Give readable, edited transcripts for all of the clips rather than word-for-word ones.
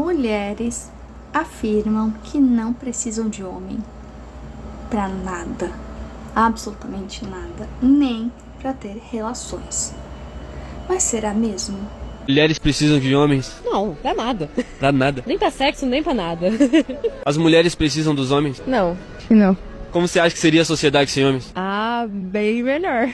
mulheres afirmam que não precisam de homem pra nada, absolutamente nada, nem pra ter relações. Mas será mesmo? Mulheres precisam de homens? Não, pra nada. Pra nada. Nem pra sexo, nem pra nada. As mulheres precisam dos homens? Não. Não. Como você acha que seria a sociedade sem homens? Ah, bem melhor.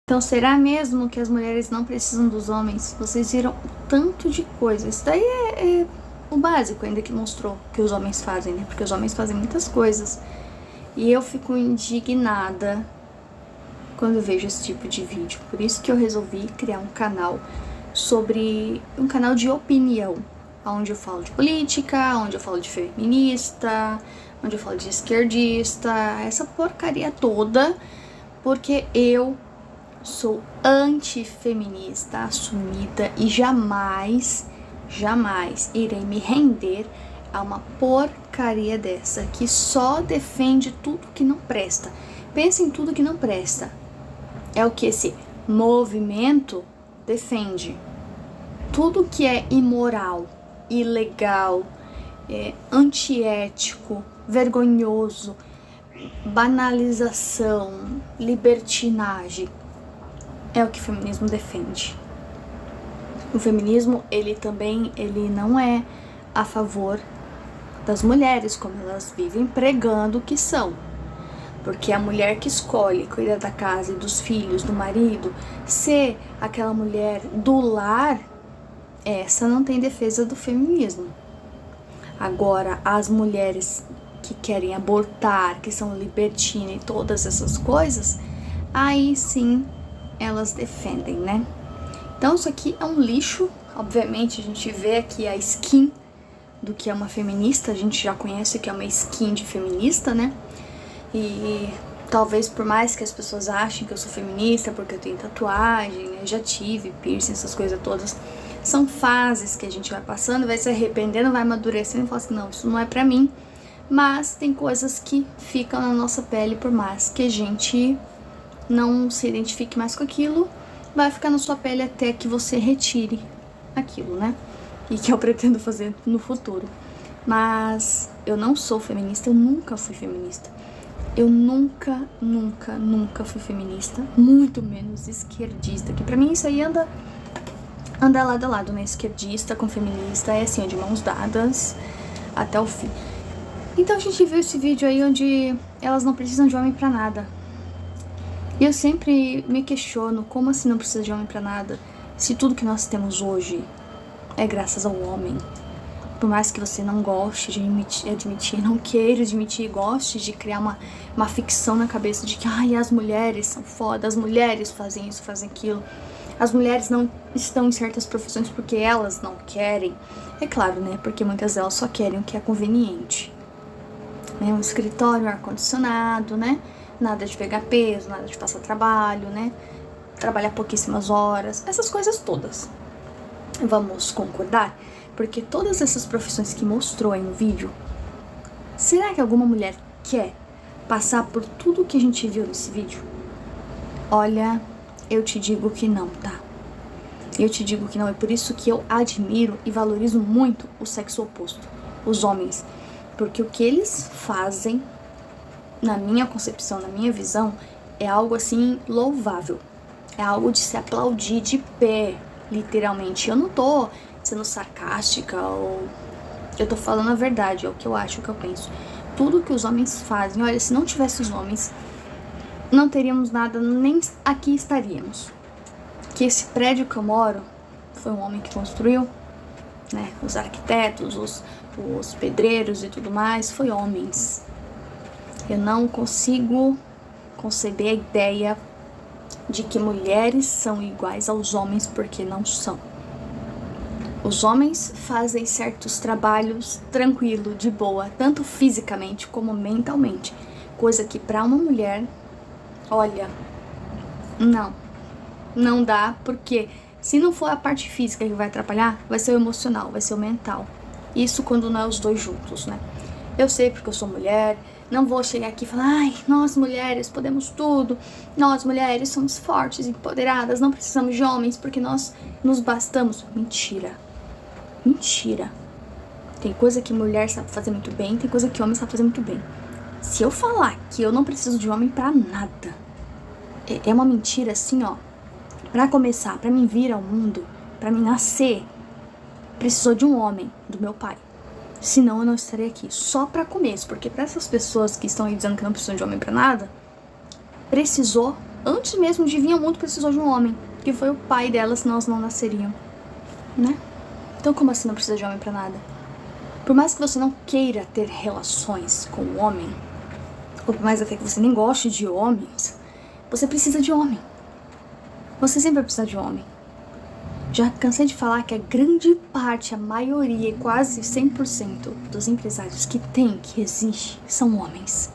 Então será mesmo que as mulheres não precisam dos homens? Vocês viram o tanto de coisa. Isso daí é o básico ainda que mostrou que os homens fazem, né? Porque os homens fazem muitas coisas. E eu fico indignada quando eu vejo esse tipo de vídeo. Por isso que eu resolvi criar um canal um canal de opinião, onde eu falo de política, onde eu falo de feminista, onde eu falo de esquerdista, essa porcaria toda, porque eu sou antifeminista assumida e jamais irei me render a uma porcaria dessa que só defende tudo que não presta. Pensa em tudo que não presta. É o que esse movimento defende. Tudo que é imoral, ilegal, antiético, vergonhoso, banalização, libertinagem, é o que o feminismo defende. O feminismo, ele não é a favor das mulheres, como elas vivem pregando que são. Porque a mulher que escolhe cuidar da casa e dos filhos, do marido, ser aquela mulher do lar, essa não tem defesa do feminismo. Agora, as mulheres que querem abortar, que são libertinas e todas essas coisas, aí sim elas defendem, né? Então isso aqui é um lixo. Obviamente a gente vê aqui a skin do que é uma feminista, a gente já conhece que é uma skin de feminista, né? E talvez por mais que as pessoas achem que eu sou feminista porque eu tenho tatuagem, né? Já tive piercing, essas coisas todas, são fases que a gente vai passando, vai se arrependendo, vai amadurecendo e fala assim, não, isso não é pra mim. Mas tem coisas que ficam na nossa pele, por mais que a gente não se identifique mais com aquilo, vai ficar na sua pele até que você retire aquilo, né? E que eu pretendo fazer no futuro. Mas eu não sou feminista, eu nunca fui feminista. Eu nunca fui feminista, muito menos esquerdista, que pra mim isso aí anda lado a lado, né? Esquerdista com feminista é assim, de mãos dadas até o fim. Então a gente viu esse vídeo aí onde elas não precisam de homem pra nada. E eu sempre me questiono, como assim não precisa de homem pra nada? Se tudo que nós temos hoje é graças ao homem. Por mais que você não goste de admitir, não queira admitir, goste de criar uma ficção na cabeça de que as mulheres são foda, as mulheres fazem isso, fazem aquilo. As mulheres não estão em certas profissões porque elas não querem. É claro, né? Porque muitas delas só querem o que é conveniente. Né? Um escritório, um ar-condicionado, né? Nada de pegar peso, nada de passar trabalho, né? Trabalhar pouquíssimas horas, essas coisas todas. Vamos concordar? Porque todas essas profissões que mostrou aí no vídeo, será que alguma mulher quer passar por tudo que a gente viu nesse vídeo? Olha, eu te digo que não, tá? Eu te digo que não, é por isso que eu admiro e valorizo muito o sexo oposto, os homens. Porque o que eles fazem, na minha concepção, na minha visão, é algo assim louvável. É algo de se aplaudir de pé, literalmente. Eu não tô sendo sarcástica ou... Eu tô falando a verdade, é o que eu acho, o que eu penso. Tudo que os homens fazem, olha, se não tivesse os homens, não teríamos nada, nem aqui estaríamos. Que esse prédio que eu moro foi um homem que construiu, né? Os arquitetos, os pedreiros e tudo mais, foi homens. Eu não consigo conceber a ideia de que mulheres são iguais aos homens, porque não são. Os homens fazem certos trabalhos tranquilo, de boa, tanto fisicamente como mentalmente. Coisa que para uma mulher, olha, não dá, porque se não for a parte física que vai atrapalhar, vai ser o emocional, vai ser o mental. Isso quando não é os dois juntos, né? Eu sei porque eu sou mulher, não vou chegar aqui e falar, ai, nós mulheres podemos tudo, nós mulheres somos fortes, empoderadas, não precisamos de homens porque nós nos bastamos. Mentira. Tem coisa que mulher sabe fazer muito bem, tem coisa que homem sabe fazer muito bem. Se eu falar que eu não preciso de homem pra nada, é uma mentira assim, ó. Pra começar, pra mim vir ao mundo, pra mim nascer, precisou de um homem, do meu pai. Senão eu não estaria aqui. Só pra começo, porque pra essas pessoas que estão aí dizendo que não precisam de homem pra nada, precisou, antes mesmo de vir ao mundo, precisou de um homem, que foi o pai delas, senão elas não nasceriam, né? Então como assim não precisa de homem pra nada? Por mais que você não queira ter relações com o homem, ou por mais até que você nem goste de homens, você precisa de homem. Você sempre vai precisar de homem. Já cansei de falar que a grande parte, a maioria, quase 100% dos empresários que existe, são homens.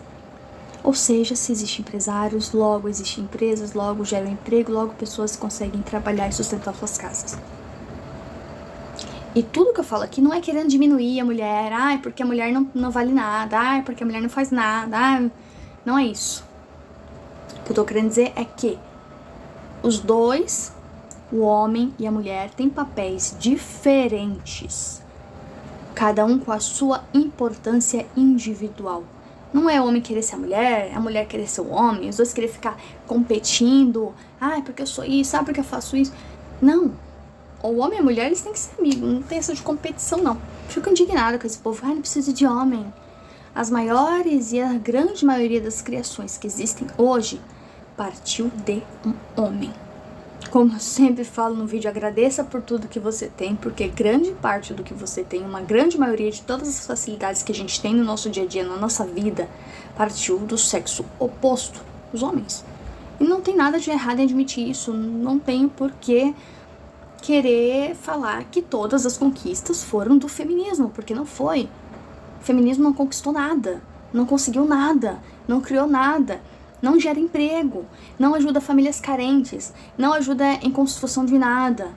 Ou seja, se existem empresários, logo existem empresas, logo geram emprego, logo pessoas conseguem trabalhar e sustentar suas casas. E tudo que eu falo aqui não é querendo diminuir a mulher, ai, porque a mulher não vale nada, ai, porque a mulher não faz nada, ai, não é isso. O que eu tô querendo dizer é que os dois, o homem e a mulher, têm papéis diferentes, cada um com a sua importância individual. Não é o homem querer ser a mulher querer ser o homem, os dois querer ficar competindo, ai, porque eu sou isso, porque eu faço isso. Não. O homem e a mulher, eles têm que ser amigos, não tem essa de competição, não. Fico indignada com esse povo, ai, não precisa de homem. As maiores e a grande maioria das criações que existem hoje partiu de um homem. Como eu sempre falo no vídeo, agradeça por tudo que você tem, porque grande parte do que você tem, uma grande maioria de todas as facilidades que a gente tem no nosso dia a dia, na nossa vida, partiu do sexo oposto, os homens. E não tem nada de errado em admitir isso, não tenho por que querer falar que todas as conquistas foram do feminismo, porque não foi. O feminismo não conquistou nada, não conseguiu nada, não criou nada, não gera emprego, não ajuda famílias carentes, não ajuda em construção de nada,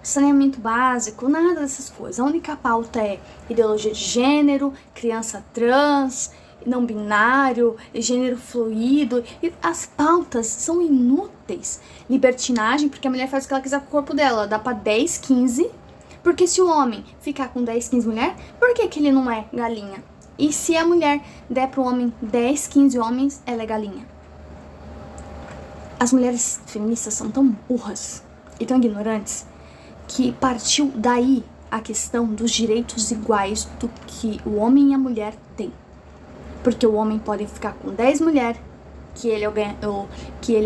saneamento básico, nada dessas coisas. A única pauta é ideologia de gênero, criança trans, não binário, gênero fluido, e as pautas são inúteis. Libertinagem, porque a mulher faz o que ela quiser com o corpo dela, dá pra 10, 15, porque se o homem ficar com 10, 15 mulher, por que ele não é galinha? E se a mulher der pro homem 10, 15 homens, ela é galinha. As mulheres feministas são tão burras e tão ignorantes que partiu daí a questão dos direitos iguais do que o homem e a mulher têm. Porque o homem pode ficar com 10 mulheres, que ele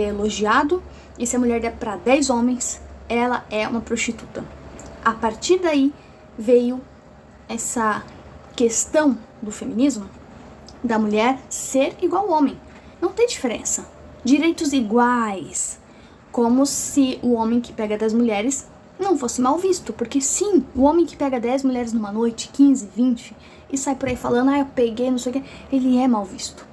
é elogiado, e se a mulher der pra 10 homens, ela é uma prostituta. A partir daí veio essa questão do feminismo, da mulher ser igual ao homem. Não tem diferença. Direitos iguais. Como se o homem que pega 10 mulheres não fosse mal visto. Porque sim, o homem que pega 10 mulheres numa noite, 15, 20, e sai por aí falando, eu peguei, não sei o que, ele é mal visto.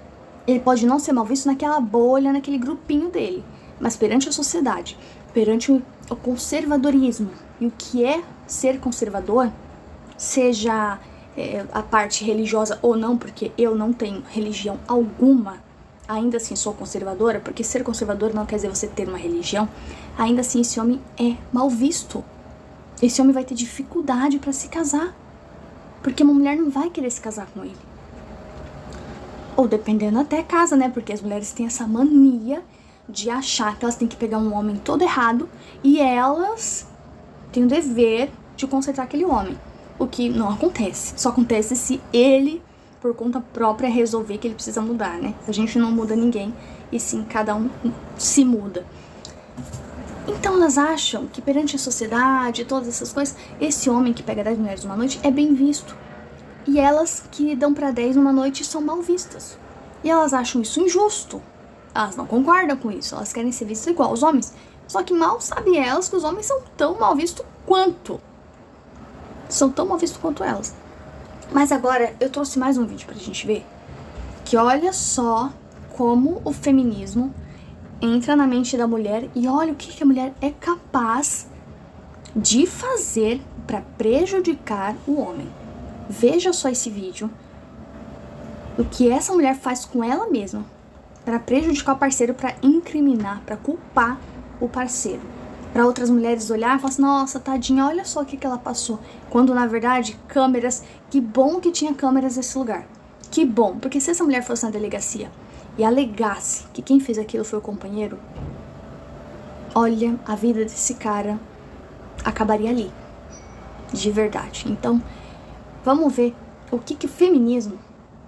Ele pode não ser mal visto naquela bolha, naquele grupinho dele. Mas perante a sociedade, perante o conservadorismo, e o que é ser conservador, seja a parte religiosa ou não, porque eu não tenho religião alguma, ainda assim sou conservadora, porque ser conservador não quer dizer você ter uma religião, ainda assim esse homem é mal visto. Esse homem vai ter dificuldade para se casar, porque uma mulher não vai querer se casar com ele. Ou dependendo até casa, né? Porque as mulheres têm essa mania de achar que elas têm que pegar um homem todo errado e elas têm o dever de consertar aquele homem. O que não acontece. Só acontece se ele, por conta própria, resolver que ele precisa mudar, né? A gente não muda ninguém, e sim, cada um se muda. Então elas acham que perante a sociedade, todas essas coisas, esse homem que pega 10 mulheres numa noite é bem visto. E elas que dão pra 10 numa noite são mal vistas. E elas acham isso injusto. Elas não concordam com isso. Elas querem ser vistas igual aos homens. Só que mal sabem elas que os homens são tão mal vistos quanto. São tão mal vistos quanto elas. Mas agora eu trouxe mais um vídeo pra gente ver. Que olha só como o feminismo entra na mente da mulher. E olha o que a mulher é capaz de fazer pra prejudicar o homem. Veja só esse vídeo. O que essa mulher faz com ela mesma para prejudicar o parceiro, para incriminar, para culpar o parceiro. Para outras mulheres olhar e falar assim, nossa, tadinha, olha só o que ela passou. Quando, na verdade, câmeras, que bom que tinha câmeras nesse lugar. Que bom, porque se essa mulher fosse na delegacia e alegasse que quem fez aquilo foi o companheiro, olha, a vida desse cara acabaria ali. De verdade. Então, vamos ver o que o feminismo...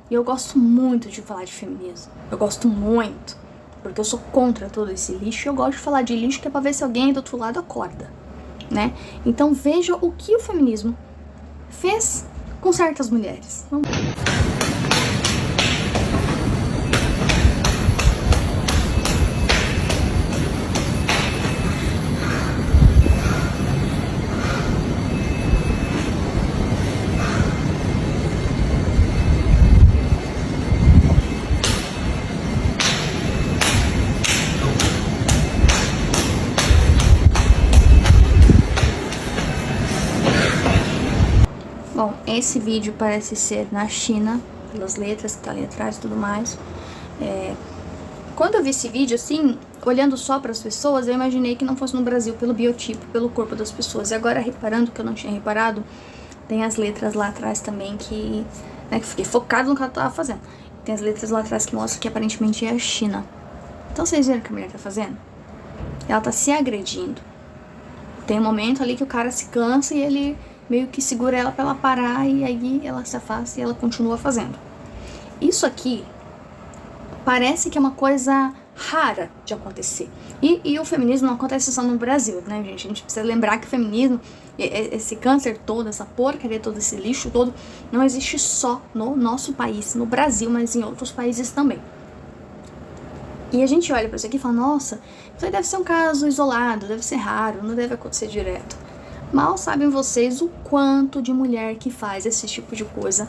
E eu gosto muito de falar de feminismo. Eu gosto muito. Porque eu sou contra todo esse lixo. Eu gosto de falar de lixo que é pra ver se alguém do outro lado acorda, né? Então veja o que o feminismo fez com certas mulheres. Vamos ver. Bom, esse vídeo parece ser na China, pelas letras que tá ali atrás e tudo mais. Quando eu vi esse vídeo, assim, olhando só para as pessoas, eu imaginei que não fosse no Brasil, pelo biotipo, pelo corpo das pessoas. E agora, reparando que eu não tinha reparado, tem as letras lá atrás também que... Né, que fiquei focado no que ela tava fazendo. Tem as letras lá atrás que mostram que aparentemente é a China. Então vocês viram o que a mulher tá fazendo? Ela tá se agredindo. Tem um momento ali que o cara se cansa e ele... meio que segura ela pra ela parar e aí ela se afasta e ela continua fazendo. Isso aqui parece que é uma coisa rara de acontecer. E o feminismo não acontece só no Brasil, né, gente? A gente precisa lembrar que o feminismo, esse câncer todo, essa porcaria todo, esse lixo todo, não existe só no nosso país, no Brasil, mas em outros países também. E a gente olha pra isso aqui e fala, nossa, isso aí deve ser um caso isolado, deve ser raro, não deve acontecer direto. Mal sabem vocês o quanto de mulher que faz esse tipo de coisa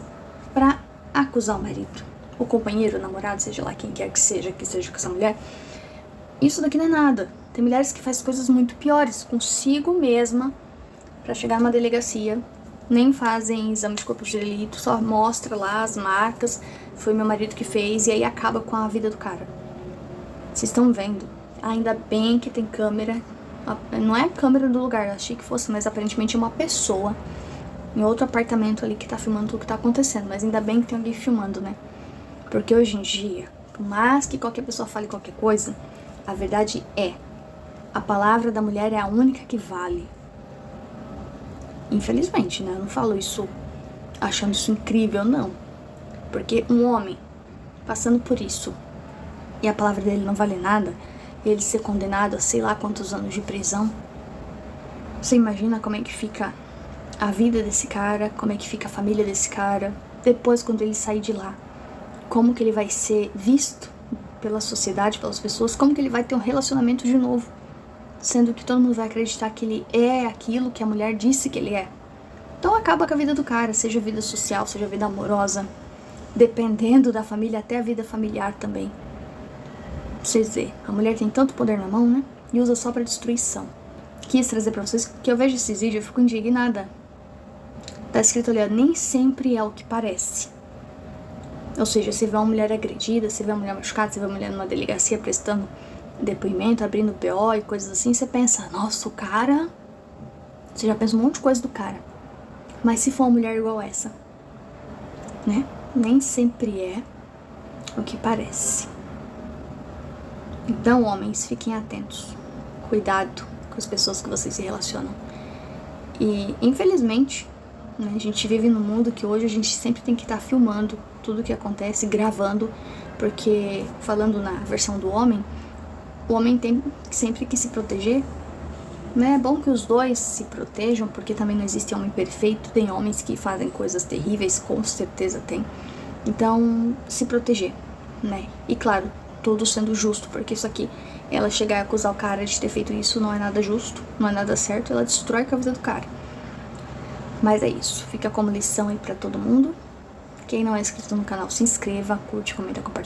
pra acusar o marido, o companheiro, o namorado, seja lá quem quer que seja com essa mulher. Isso daqui não é nada. Tem mulheres que fazem coisas muito piores consigo mesma pra chegar numa delegacia, nem fazem exame de corpo de delito, só mostra lá as marcas, foi meu marido que fez, e aí acaba com a vida do cara. Vocês estão vendo? Ainda bem que tem câmera. Não é a câmera do lugar, eu achei que fosse, mas aparentemente é uma pessoa em outro apartamento ali que tá filmando tudo que tá acontecendo. Mas ainda bem que tem alguém filmando, né? Porque hoje em dia, por mais que qualquer pessoa fale qualquer coisa, a verdade é, a palavra da mulher é a única que vale. Infelizmente, né? Eu não falo isso achando isso incrível, não. Porque um homem passando por isso e a palavra dele não vale nada, ele ser condenado a sei lá quantos anos de prisão, você imagina como é que fica a vida desse cara, como é que fica a família desse cara, depois quando ele sair de lá, como que ele vai ser visto pela sociedade, pelas pessoas, como que ele vai ter um relacionamento de novo, sendo que todo mundo vai acreditar que ele é aquilo que a mulher disse que ele é. Então acaba com a vida do cara, seja a vida social, seja a vida amorosa, dependendo da família, até a vida familiar também. Vocês veem, a mulher tem tanto poder na mão, né? E usa só pra destruição. Quis trazer pra vocês que eu vejo esses vídeos e fico indignada. Tá escrito ali, ó, nem sempre é o que parece. Ou seja, você vê uma mulher agredida, você vê uma mulher machucada, você vê uma mulher numa delegacia prestando depoimento, abrindo BO e coisas assim, você pensa, nossa, o cara... Você já pensa um monte de coisa do cara. Mas se for uma mulher igual essa, né? Nem sempre é o que parece. Então, homens, fiquem atentos. Cuidado com as pessoas que vocês se relacionam. E, infelizmente, né, a gente vive num mundo que hoje a gente sempre tem que estar filmando tudo que acontece, gravando, porque, falando na versão do homem, o homem tem sempre que se proteger, né? É bom que os dois se protejam, porque também não existe homem perfeito, tem homens que fazem coisas terríveis, com certeza tem. Então, se proteger. né? E claro, tudo sendo justo, porque isso aqui, ela chegar a acusar o cara de ter feito isso não é nada justo, não é nada certo, ela destrói com a vida do cara. Mas é isso, fica como lição aí pra todo mundo. Quem não é inscrito no canal, se inscreva, curte, comenta, compartilha.